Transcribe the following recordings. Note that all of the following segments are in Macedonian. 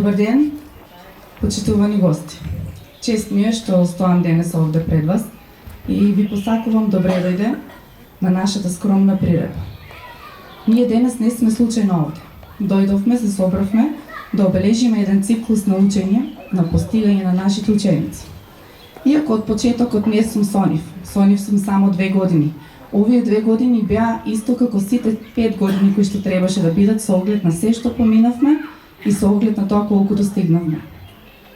Добар ден, почитувани гости. Чест ми е што стоам денес овде пред вас и ви посакувам добре дојде на нашата скромна приредба. Ние денес не сме случајно овде. Дојдовме, се собравме да обележиме еден циклус на учење, на постигање на нашите ученици. Иако од почетокот не сум со нив сум само 2 години. Овие 2 години беа исто како сите 5 години кои што требаше да бидат со оглед на се што поминавме и со оглед на тоа колку достигнавме.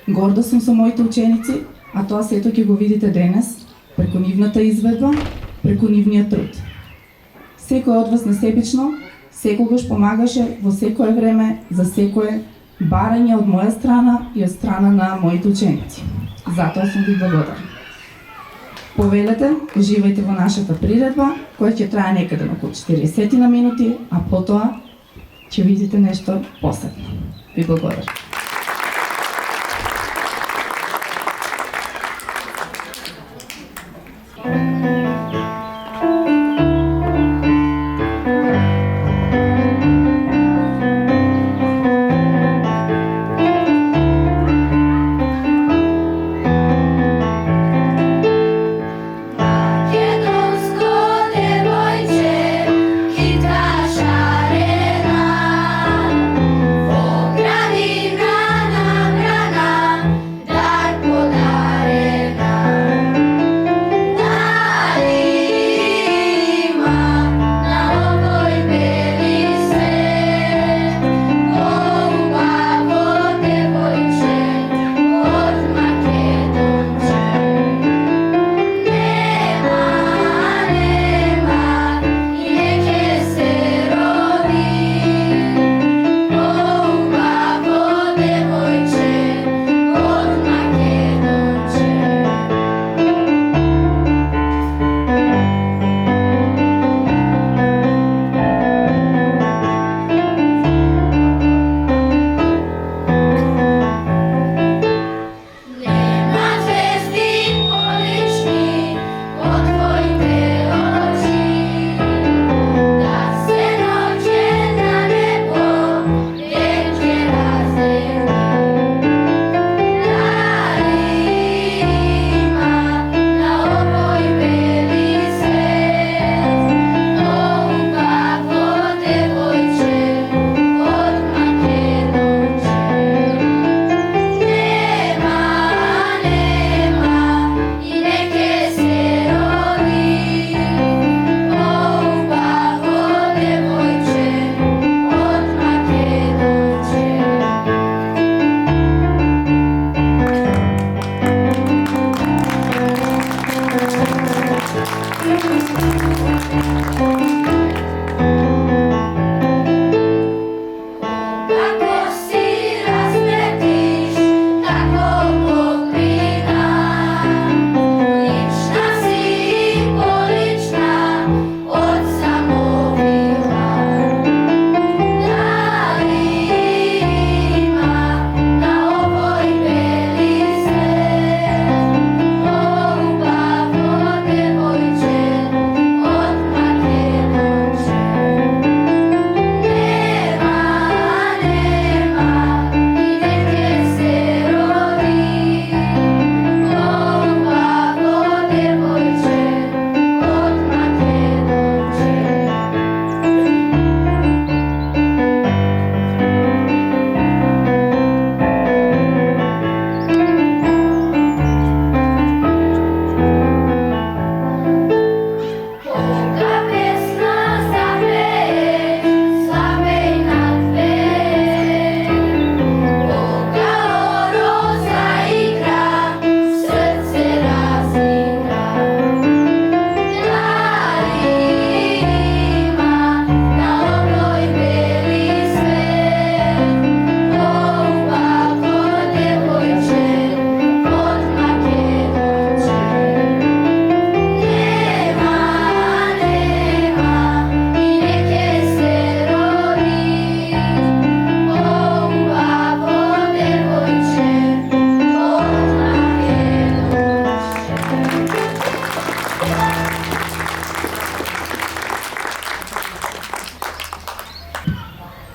Горда сум со моите ученици, а тоа сето ќе го видите денес, преку нивната изведба, преку нивниот труд. Секој од вас несебично, секогаш помагаше во секое време за секое барање од моја страна и од страна на моите ученици. Затоа сум ви благодарна. Повелете, уживајте во нашата приредба, која ќе трае некаде на околу 40 на минути, а потоа ќе видите нешто посебно. Ви благодарам.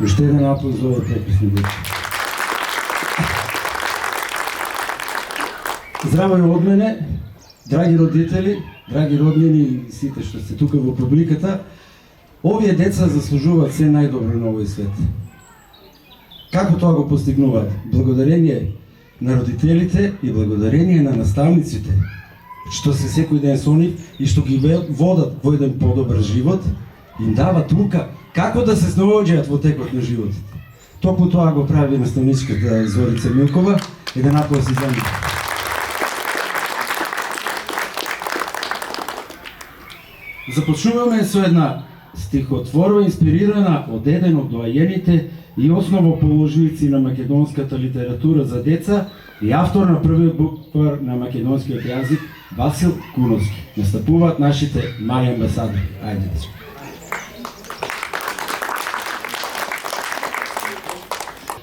Уште еден аплауз за оваа прекрасна деца. Здраво и од мене, драги родители, драги роднини и сите што сте тука во публиката. Овие деца заслужуваат се најдобро на овој свет. Како тоа го постигнуваат? Благодарение на родителите и благодарение на наставниците, што се секој ден со нив и што ги водат во еден подобар живот, им дават лука како да се снаоѓаат во текот на животите. Токму тоа го прави наставничката Зорица Милкова. Еден аплауз за нив. Започнуваме со една стихотворба инспирирана од еден од доајените и основоположници на македонската литература за деца и автор на првиот буквар на македонскиот јазик Васил Куновски. Настапуваат нашите мали амбасадори. Ајде, дечко.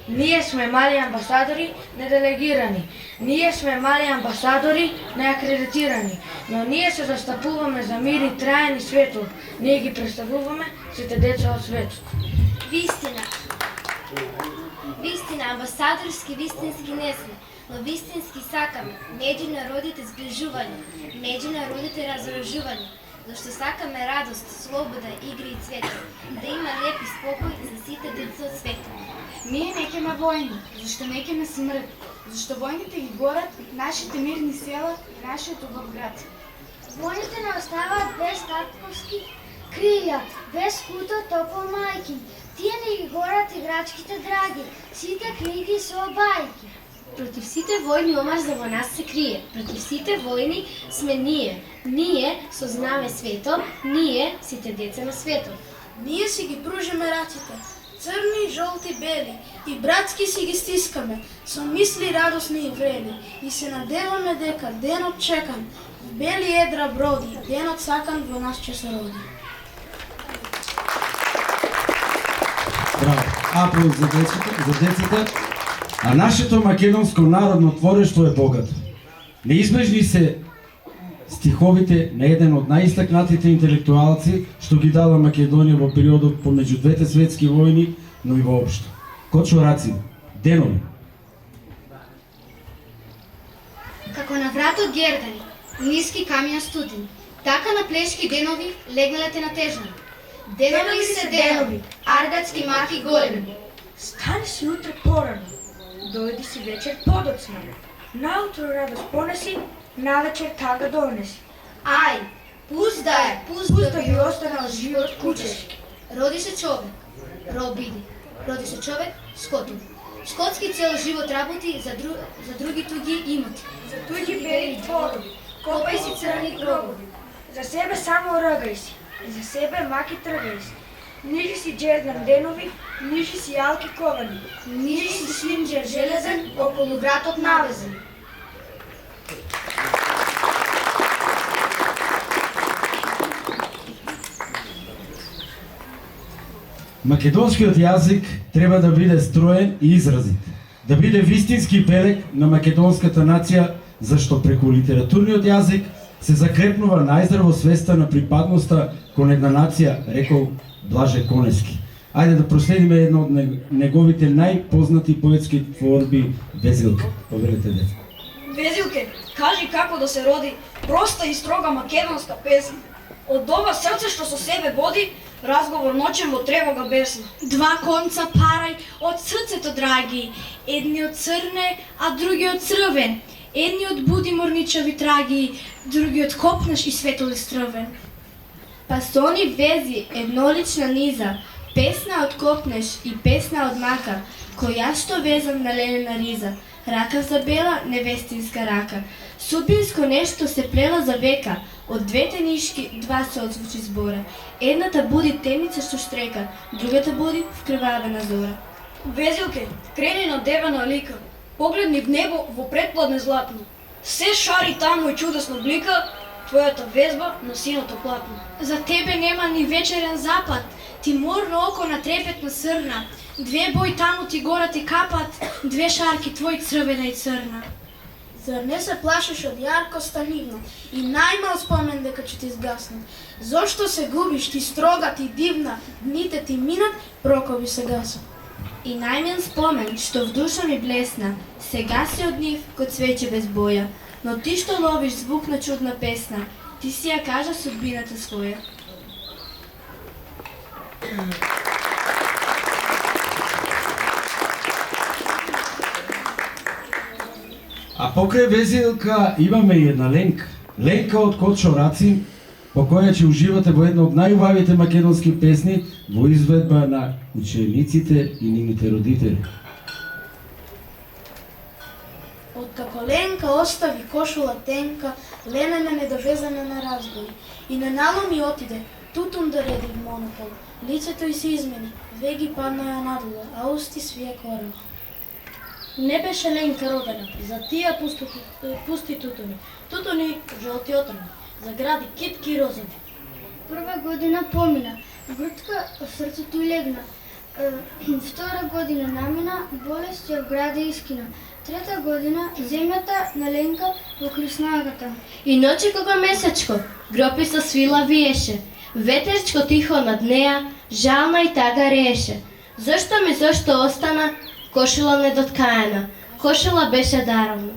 Ние сме мали амбасадори неделегирани. Ние сме мали амбасадори неакредитирани. Но ние се застапуваме за мир и траен и светол. Ние ги представуваме сите деца од светот. Вистина. Вистина, амбасадорски вистински не сме, но вистински сакаме меѓу народите сближување, меѓу народите разоружување, зашто сакаме радост, слобода, игри и цветот, да има леп и спокој за сите деца од светот. Ние неќеме војни, зашто неќеме смрт, зашто војните ги горат нашите мирни села и нашиот убав град. Војните не оставаат без татковски крилја, без куто топол мајки. Тие не ги горат играчките драги, сите книги со бајки. Против сите војни омажда во нас се крие, против сите војни сме ние. Ние со знаме свето, ние сите деца на светот. Ние си ги пружиме раците, црни, жолти, бели, и братски си ги стискаме, со мисли радосни и врели, и се надеваме дека денот чекан, в бели едра броди, денот сакан во нас ќе се роди. Браво! Аплауз за децата. А нашето македонско народно творештво е богато. Неизбежни се стиховите на еден од најистакнатите интелектуалци што ги дала Македонија во периодот помеѓу двете светски војни, но и воопшто. Кочо Рацин, Денови. Како на вратот гердани, ниски камија студени, така на плешки денови легналете натежани. Денови се денови, аргатски маки големи. Стани си утре порано, дојди си вечер подоцна. Наутро радост понеси, навечер тага донеси. Ај, пуст Да ги останал живот кучешки. Роди се човек, роб биди. Роди се човек, скотин. Скотски цел живот работи за други туги имоти. За туѓи бели творови, Копај си црни крогови. за себе само ръгај си, за себе маки тргај си. Нижи си Джердан Денови, нижи си Алки Ковани, Нижи си Свинџер железен, околу вратот навезен. Македонскиот јазик треба да биде строен и изразит, да биде вистински белег на македонската нација, зашто преку литературниот јазик се закрепнува најздраво свеста на припадноста кон една нација, рекол Блаже Конески. Ајде да проследиме едно од неговите најпознати поетски творби Везилка. Поверете деца. Везилке, кажи како да се роди проста и строга македонска песна. Од ова срце што со себе води, разговор ноќен во тревога бесна. Два конца парај од срцето, драги, едниот црне, а другиот црвен. Едниот буди морничави траги, другиот копнаш и светол и стрвен. Па сони вези еднолична низа, песна од копнеш и песна од мака, која што везам на ленена риза, рака за бела, невестинска рака. Судбинско нешто се плела за века, од двете нишки два се одзвучи збора. Едната буди темница што штрека, другата буди вкрвавена зора. Везилке, крени на девена лика, погледни в небо во предпладне златно. Се шари таму и чудесно блика, твојата везба на синото платно. За тебе нема ни вечерен запад, ти морно око на трепетна срна. Две бои таму ти горат и капат, две шарки твои црвена и црна. Зар не се плашиш од јаркоста нивна и најмал спомен дека ќе ти згаснат? Зошто се губиш, ти строга, ти дивна, дните ти минат, прокови се гасат. И најмил спомен што в душа ми блесна, сега се од нив ко цвеќе без боја. Но ти што ловиш звук на чудна песна, ти си ја кажа судбината своја. А покрај Везелка имаме и една Ленка. Ленка од Кочо Рацин, по која ќе уживате во една од најубавите македонски песни во изведба на учениците и нивните родители. Откако Ленка остави кошула тенка, Лена ме недовезана на разговор. И ненало ми отиде, тутун да реди в монопол. Лицето й се измени, веги падна ја надолу, а усти свие корела. Не беше Ленка родена, за тия пусти тутуни. Тутуни жолти отрни, загради китки и розини. Прва година помина, грудка в срцето й легна. Втора година намина, болест ја вгради искина. Трета година земјата на Ленка покри снагата. И ночи кога месечко, гропи со свила виеше, ветерчко тихо над неа, жална и тага рееше. Зошто остана, кошула недоткаена, кошула беше даровна.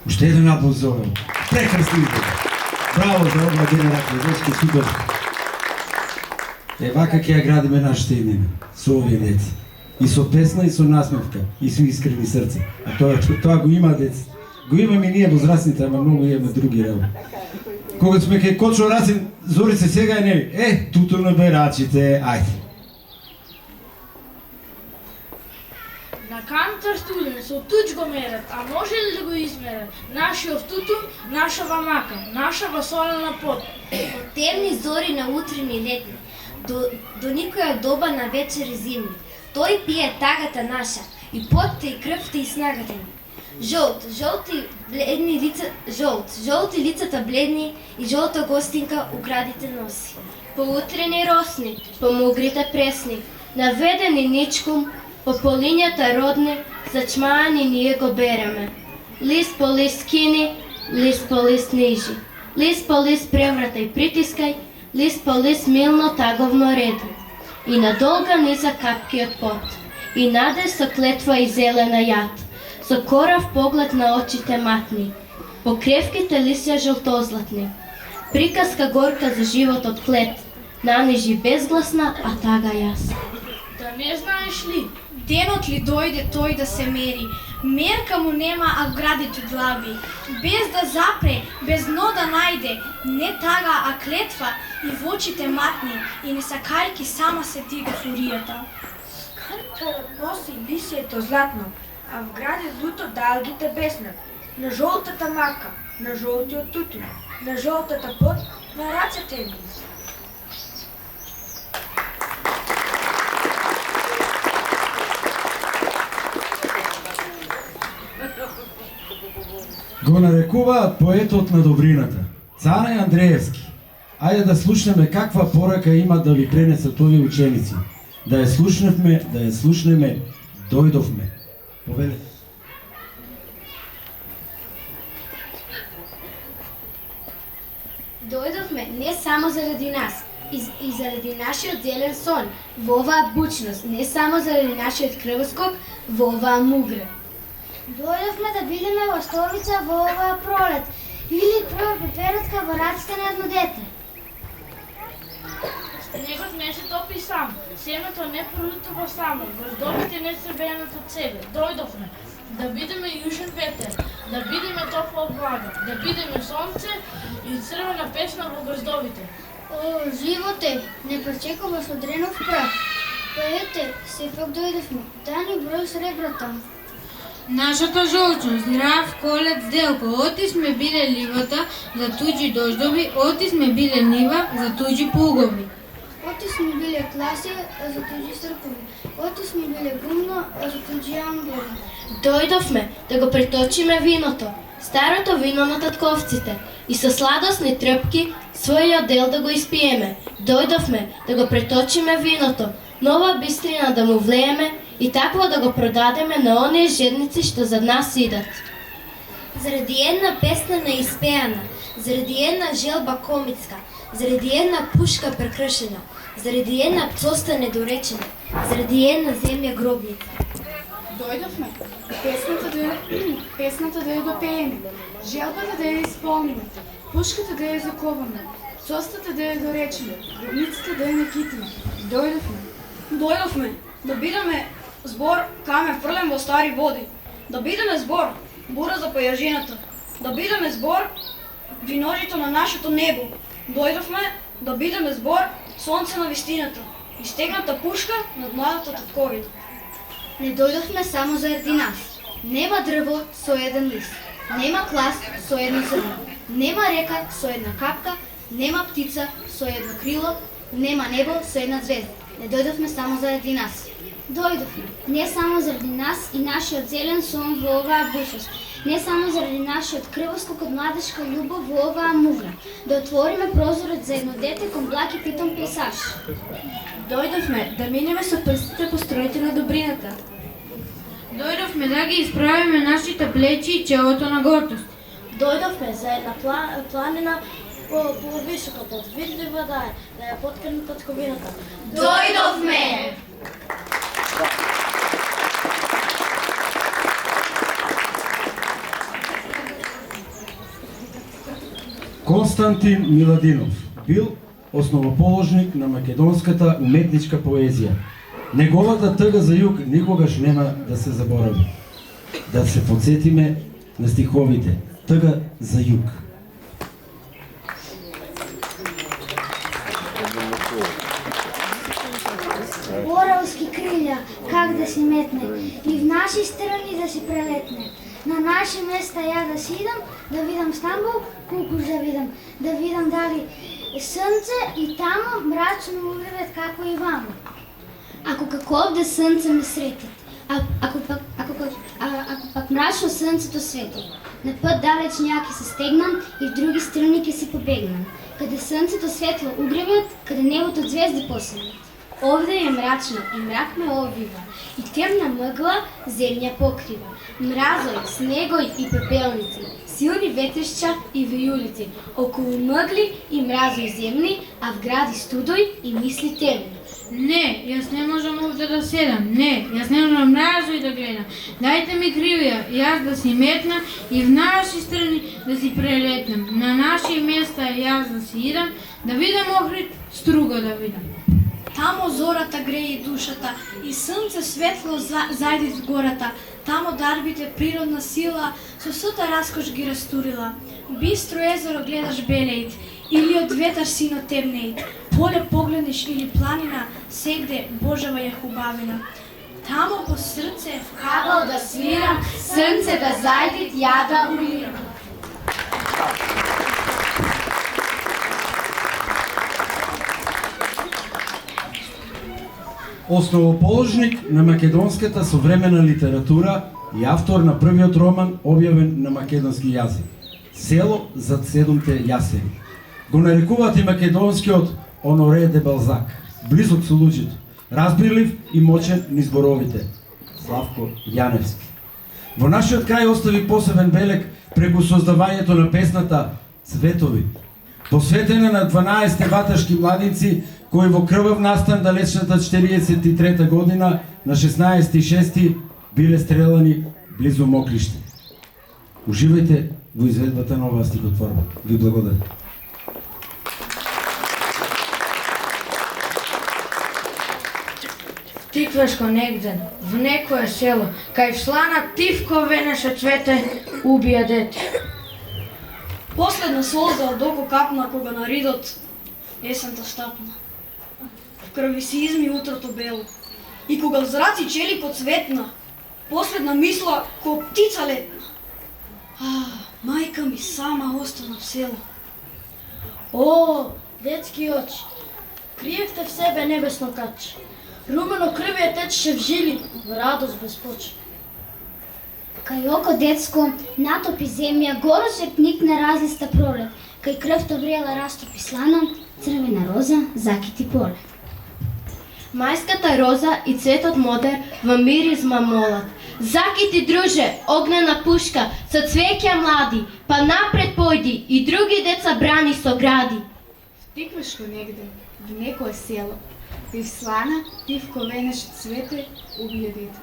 Уште еден аплауз за ова. Прекрасно избор. Браво за ова генерација, дечки, супер. Вака ќе ја градиме нашата иднина, со овие деца. И со песна, и со насмевка, и со искрени срца. А тоа го има деца. Го имаме ние возрастните, ама многу имаме други работи. Кога сме кај Кочо Расин, Зорице сега е нели, туту на берачите, ајде. На кантар студен со туч го мерат, а може ли да го измерат? Нашиот тутун, нашава мака, нашава солена пот. Од темни зори на утрини летни, до никоја доба на вечери зимни. Тој пие тагата наша, и потта, и крвта, и снагата ни. Жолти лицата бледни, и жолта гостинка у градите носи. По утрени росни, по мугрите пресни, наведени ничком, по полињата родни, зачмаани ние го береме. Лист по лист кини, лист по лист нижи. Лист по лист преврата и притискај, лист по лист милно таговно реди. И на долга низа капки од пот, и наде со клетва и зелена јад, со корав поглед на очите матни, по кревките лисја жолтозлатни. Приказка горка за животот клет, нанижи безгласна, а тага јас. Да не знаеш ли? Денот ли дојде тој да се мери, мерка му нема, а градите длаби. Без да запре, без дно да најде, не тага, а клетва и в очите матни, и не сакајки сама се дига фуријата. Канкарот носи лисието златно, а в граде луто далгите беснат. На жолтата мака, на жолтиот тутун, на жолтата пот, на рацете ми. Го нарекуваат поетот на добрината, Цане Андреевски. Ајде да слушнеме каква порака има да ви пренесат овие ученици. Да ја слушнеме, дојдовме. Повелете. Дојдовме не само заради нас, и заради нашиот зелен сон, во оваа бучност, не само заради нашиот крвоскок, во оваа мугра. Дојдовме да бидеме ластовица во оваа пролет, или прва пеператка во раците на едно дете. Снегот не се топи сам, семето не пролутува само, грздовите не се бејанат од себе. Дојдовме да бидеме јужен ветер, да бидеме топла влага, да бидеме сонце и црвена песна во грздовите. О, животе, не пречекуваш од дренов прах. Поете, сепак дојдовме, да ни број сребрата. Нашата жолчо, здрав колец делко, оти сме биле ливата за туѓи дождови, оти сме биле нива за туѓи плугови. Оти сме биле класи, а за туѓи српови. Оти сме биле гумно, а за туѓи амбори. Дојдовме да го преточиме виното, старото вино на татковците, и со сладосни трпки својот дел да го испиеме. Дојдовме да го преточиме виното, нова бистрина да му влееме и такво да го продадеме на оние жедници што зад нас идат. Заради една песна неиспеана, заради една желба комицка, заради една пушка прекршена, заради една пцоста недоречена, заради една земја гробница. Дојдовме, песната да ја допееме, желбата да ја исполниме, пушката да ја заковаме, пцостата да ја доречеме, гробницата да ја накитиме. Дојдовме да бидеме збор камен фрлен во стари води, да бидеме збор бура за појажината, да бидеме збор виножито на нашето небо. Дојдовме да бидеме збор сонце на вистината, истегната пушка над младата татковина. Не дојдовме само заради нас. Нема дрво со еден лист, нема клас со едно зрно, нема река со една капка, нема птица со едно крило, нема небо со една звезда. Не дојдовме само заради нас. Дојдовме не само заради нас и нашиот зелен сон во оваа бучност, не само заради нашиот крвоскок од младешка љубов во оваа мугла, да отвориме прозорот за едно дете кон благ и питом пейсаж. Дојдовме да минеме со прстите по строите на добрината. Дојдовме да ги исправиме нашите плечи и челото на гордост. Дојдовме за една планина повисока, подвидлива да ја поткрне татковината. Дојдовме! Константин Миладинов бил основоположник на македонската уметничка поезија. Неговата тъга за југ никогаш нема да се заборави. Да се подсетиме на стиховите. Тъга за југ. Оравски крилја, как да си метне, и в наши страни да си прелетне. На наши места ја да си идам, да видам Стамбул, кукуш да видам дали срнце и тамо мрачно уривет како и вамо. Ако како овде срнце ме сретит, ако пак мрачно срнцето свети, на път далеч някакви се стегнам и в други страни ке си побегнам, къде срнцето светло угревят, къде небото звезди посенят. Овде е мрачно и мрак ме обвива, и темна мъгла земја покрива. Мразој, снегој и пепелници, силни ветришча и вијулици, околу мъгли и мразој земни, а в гради студој и мисли темни. Не, јас не можам овде да седам, не, јас не можам мразој да гледам. Дајте ми кривија, јас да си метнам и в наши страни да си прелетнам. На наши места јас да си идам, да видам Охрид, струга да видам. Тамо зората греи душата и срнце светло зајди в гората. Тамо дарбите природна сила со сата раскош ги растурила. Бистро езеро гледаш белеит или од ветар сино темнеит. Поле погледнеш или планина, сегде Божава е хубавина. Тамо по срце в Кабал да свирам, срнце да зајдит, ја да умирам. Основоположник на македонската современа литература и автор на првиот роман објавен на македонски јазик. Село зад седумте јасени. Го нарекуваат и македонскиот Оноре де Балзак, близок со луѓето, разбирлив и мочен низ зборовите. Славко Јаневски. Во нашиот крај остави посебен белег преку создавањето на песната Цветови, посветена на 12 ваташки младинци кои во крвав настан далечната 43 година на 16.6. биле стрелани близу Мокриште. Уживајте во изведбата на оваа стихотворба. Ви благодарам. Тиквешко негден, в некое село, кај вслана тивко венеше цвете, убија дете. Последна солза од око капна кога на ридот есента стапна. В крви си изми утрото бело. И кога в зраци челикот светна, последна мисла ко птица летна. Мајка ми сама остана в село. О, детски очи, криевте в себе небесно каче. Румено крвие течеше в жили, в радост без поче. Кај око детско натопи земја, горошек никне разлиста пролет, кај крвта врела растопи слана, црвена роза закити поле. Мајската роза и цветот модер во миризма молат. Закити, друже, огнена пушка, со цвеќа млади, па напред појди и други деца брани со гради. Тиквешко негде, в некое село, ти в слана, тивко венеше цвете, убија дете.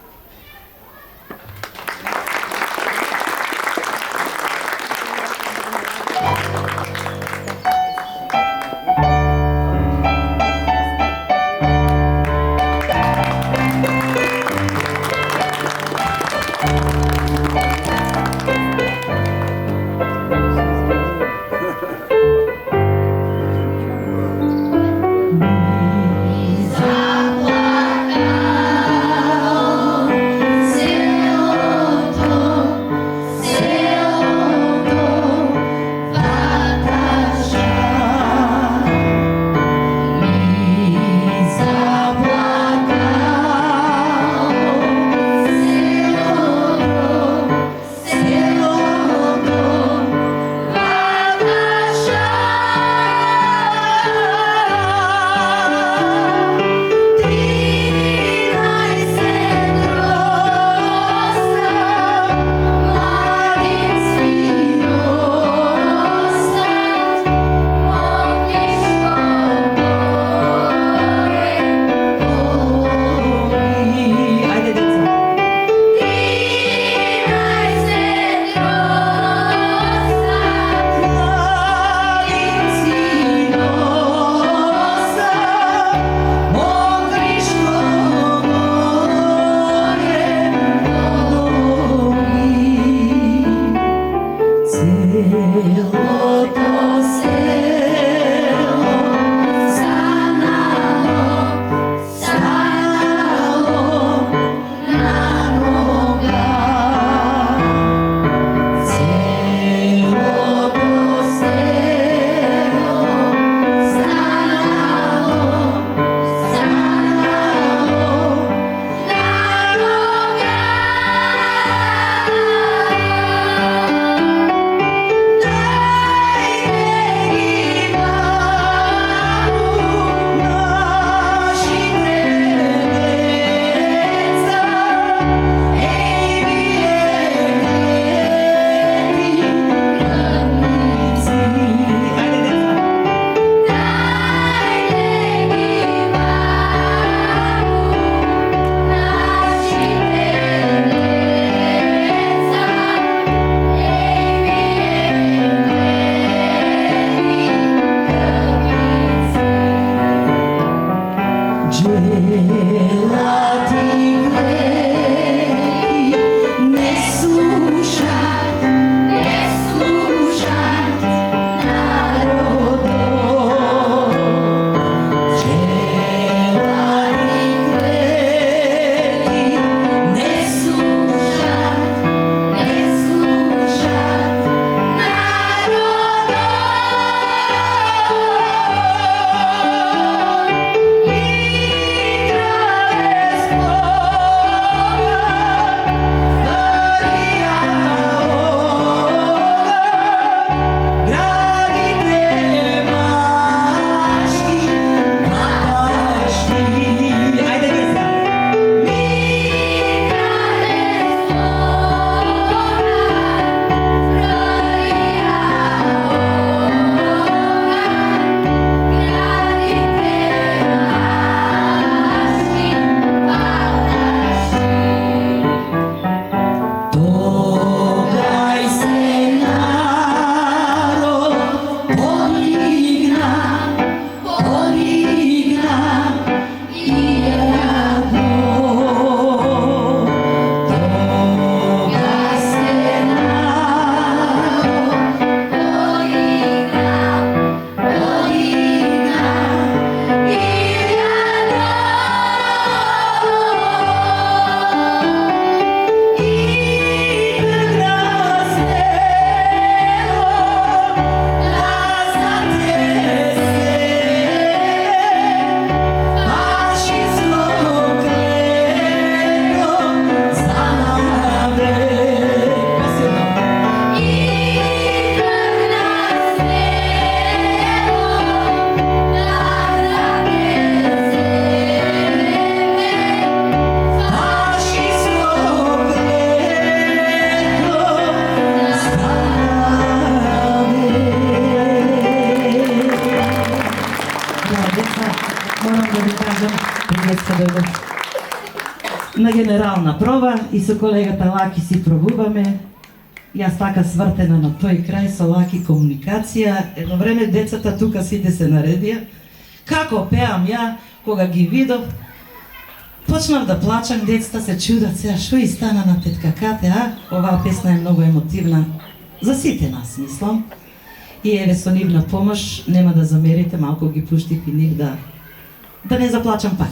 генерална проба и со колегата Лаки си пробуваме. Јас така свртена на тој крај со Лаки комуникација. Едно време децата тука сите се наредија. Како пеам ја, кога ги видов, почнав да плачам, децата се чудат сега што и стана на тетка Кате, а? Оваа песна е многу емотивна. За сите нас, мислам. И еве со нивна помош, нема да замерите, малку ги пуштив и нив да не заплачам пак.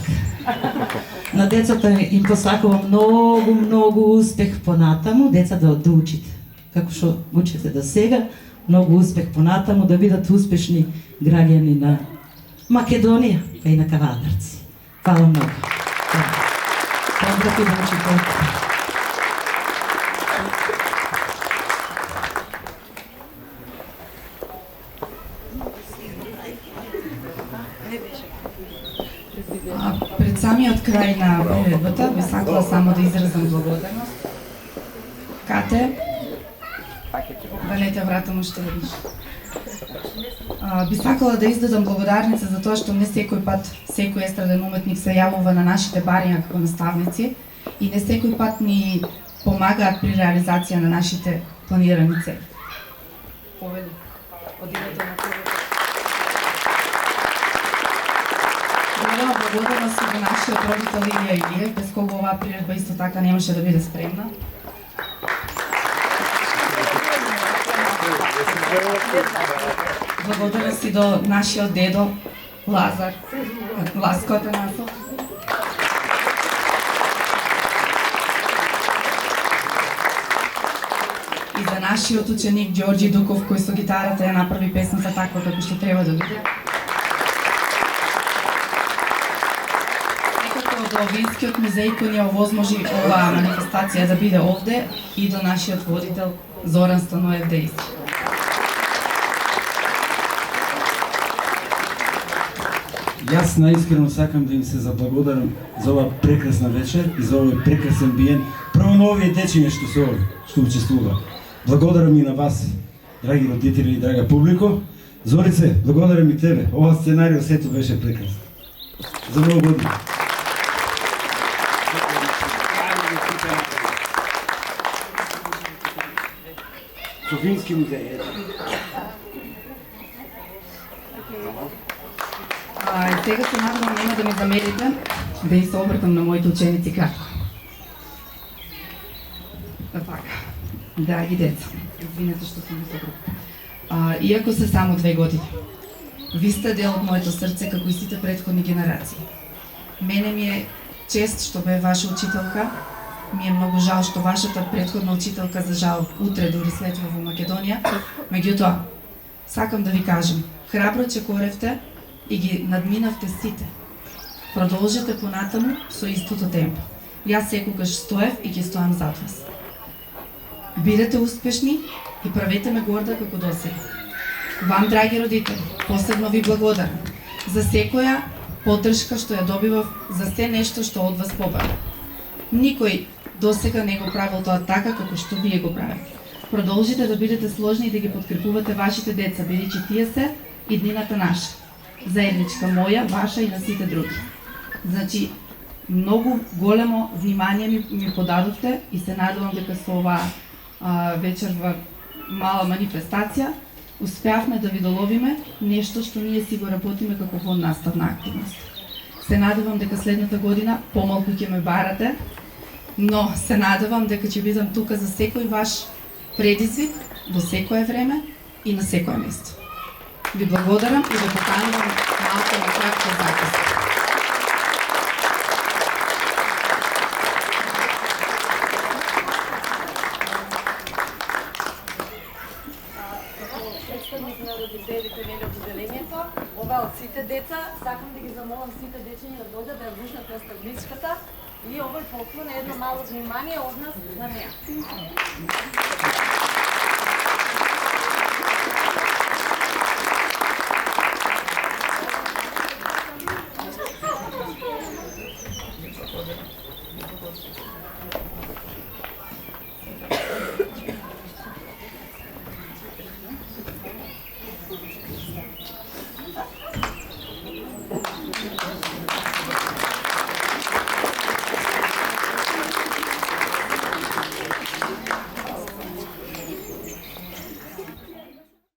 На децата им посакувам многу успех понатаму, деца да учите. Како што учите до сега, многу успех понатаму, да бидат успешни граѓани на Македонија, па и на Кавадарци. Фала многу. Поздрав и да учите. Пред самиот крај на приредбата би сакала само да изразам благодарност. Кате, да не те вратам уште веднаш. Би сакала да издадам благодарница за тоа што не секој пат секој естраден уметник се јавува на нашите бариња како наставници и не секој пат ни помагаат при реализација на нашите планирани цели. Поведи, од името на благодарност и до нашиот родител Илија Илиев, без кого оваа приредба исто така немаше да биде спремна. Благодарност и до нашиот дедо Лазар, Ласко Атанасов. И за нашиот ученик Ѓорѓи Дуков, кој со гитарата ја направи песната таква како што треба да биде. До Винскиот музеј кој ни овозможи оваа манифестација да биде овде и до нашиот водител Зоран Станоев Дејски. Јас наискрено сакам да им се заблагодарам за оваа прекрасна вечер и за овој прекрасен биен. Прво на овие дечиња што учествува. Благодарам и на вас, драги родители и драга публико. Зорице, благодарам и тебе. Ова сценарио сето беше прекрасно. За многу години. Софински музеј. Сега се надевам нема да ми замерите да и се обркам на моите ученици кратко. Така, драги деца, извинете што сум се обркам. Иако се само 2 години, ви сте дел од моето срце како и сите претходни генерации. Мене ми е чест што бе ваша учителка. Ми е многу жал што вашата претходна учителка за жал утре дури слетува во Македонија. Меѓутоа, сакам да ви кажам, храбро чекоревте и ги надминавте сите. Продолжете понатаму со истото темпо. Јас секогаш стоев и ќе стоам зад вас. Бидете успешни и правете ме горда како досега. Вам, драги родители, посебно ви благодарам за секоја поддршка што ја добивав за се нешто што од вас побара. Никој досега не го правил тоа така како што вие го правите. Продолжите да бидете сложни и да ги подкрепувате вашите деца, бидејќи тие се иднината наша. Заедничка моја, ваша и на сите други. Значи, многу големо внимание ми подадовте и се надевам дека со оваа вечерва мала манифестација успеавме да ви доловиме нешто што ние си го работиме како во наставна активност. Се надевам дека следната година помалку ќе ме барате, но се надевам дека ќе бидам тука за секој ваш предизвик, во секое време и на секое место. Ви благодарам и ви поканувам малку на кратка записка. Представник на родителите нели од одделението, ова од сите деца, сакам да ги замолам сите дечиња да дојдат да ја врушнат наставничката и овој поклон е едно мало внимание од нас за неа.